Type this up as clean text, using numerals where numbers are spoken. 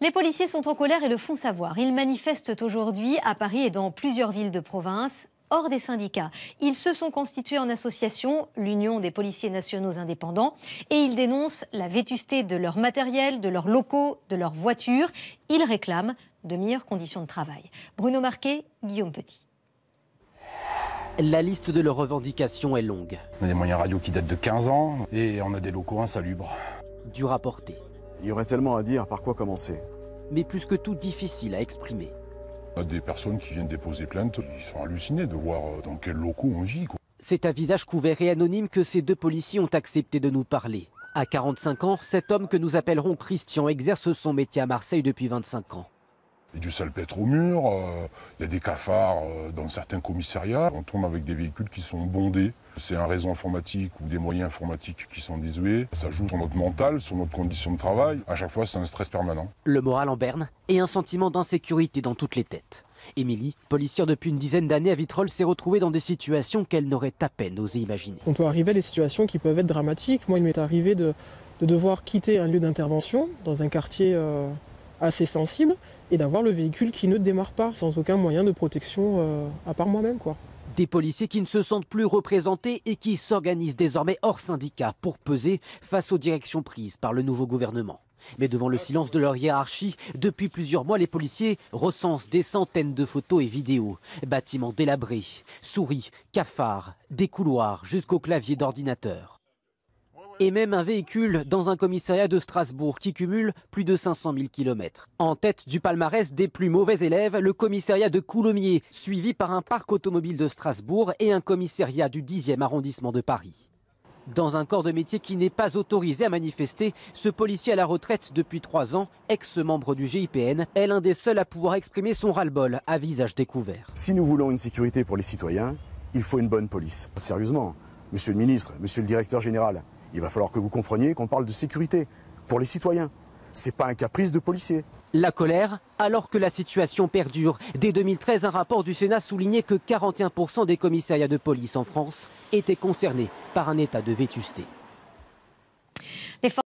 Les policiers sont en colère et le font savoir. Ils manifestent aujourd'hui à Paris et dans plusieurs villes de province, hors des syndicats. Ils se sont constitués en association, l'Union des policiers nationaux indépendants, et ils dénoncent la vétusté de leur matériel, de leurs locaux, de leurs voitures. Ils réclament de meilleures conditions de travail. Bruno Marquet, Guillaume Petit. La liste de leurs revendications est longue. On a des moyens radio qui datent de 15 ans et on a des locaux insalubres. Dur à porter. Il y aurait tellement à dire, par quoi commencer? Mais plus que tout difficile à exprimer. On a des personnes qui viennent déposer plainte, ils sont hallucinés de voir dans quels locaux on vit. C'est à visage couvert et anonyme que ces deux policiers ont accepté de nous parler. À 45 ans, cet homme que nous appellerons Christian exerce son métier à Marseille depuis 25 ans. Il y a du salpêtre au mur, il y a des cafards dans certains commissariats. On tourne avec des véhicules qui sont bondés. C'est un réseau informatique ou des moyens informatiques qui sont désuets. Ça joue sur notre mental, sur notre condition de travail. À chaque fois, c'est un stress permanent. Le moral en berne et un sentiment d'insécurité dans toutes les têtes. Émilie, policière depuis une dizaine d'années à Vitrolles, s'est retrouvée dans des situations qu'elle n'aurait à peine osé imaginer. On peut arriver à des situations qui peuvent être dramatiques. Moi, il m'est arrivé de devoir quitter un lieu d'intervention dans un quartier assez sensible et d'avoir le véhicule qui ne démarre pas sans aucun moyen de protection à part moi-même, quoi. Des policiers qui ne se sentent plus représentés et qui s'organisent désormais hors syndicat pour peser face aux directions prises par le nouveau gouvernement. Mais devant le silence de leur hiérarchie, depuis plusieurs mois, les policiers recensent des centaines de photos et vidéos. Bâtiments délabrés, souris, cafards, des couloirs jusqu'au clavier d'ordinateur. Et même un véhicule dans un commissariat de Strasbourg qui cumule plus de 500 000 km. En tête du palmarès des plus mauvais élèves, le commissariat de Coulommiers, suivi par un parc automobile de Strasbourg et un commissariat du 10e arrondissement de Paris. Dans un corps de métier qui n'est pas autorisé à manifester, ce policier à la retraite depuis 3 ans, ex-membre du GIPN, est l'un des seuls à pouvoir exprimer son ras-le-bol à visage découvert. Si nous voulons une sécurité pour les citoyens, il faut une bonne police. Sérieusement, monsieur le ministre, monsieur le directeur général, il va falloir que vous compreniez qu'on parle de sécurité pour les citoyens. C'est pas un caprice de policier. La colère, alors que la situation perdure. Dès 2013, un rapport du Sénat soulignait que 41% des commissariats de police en France étaient concernés par un état de vétusté.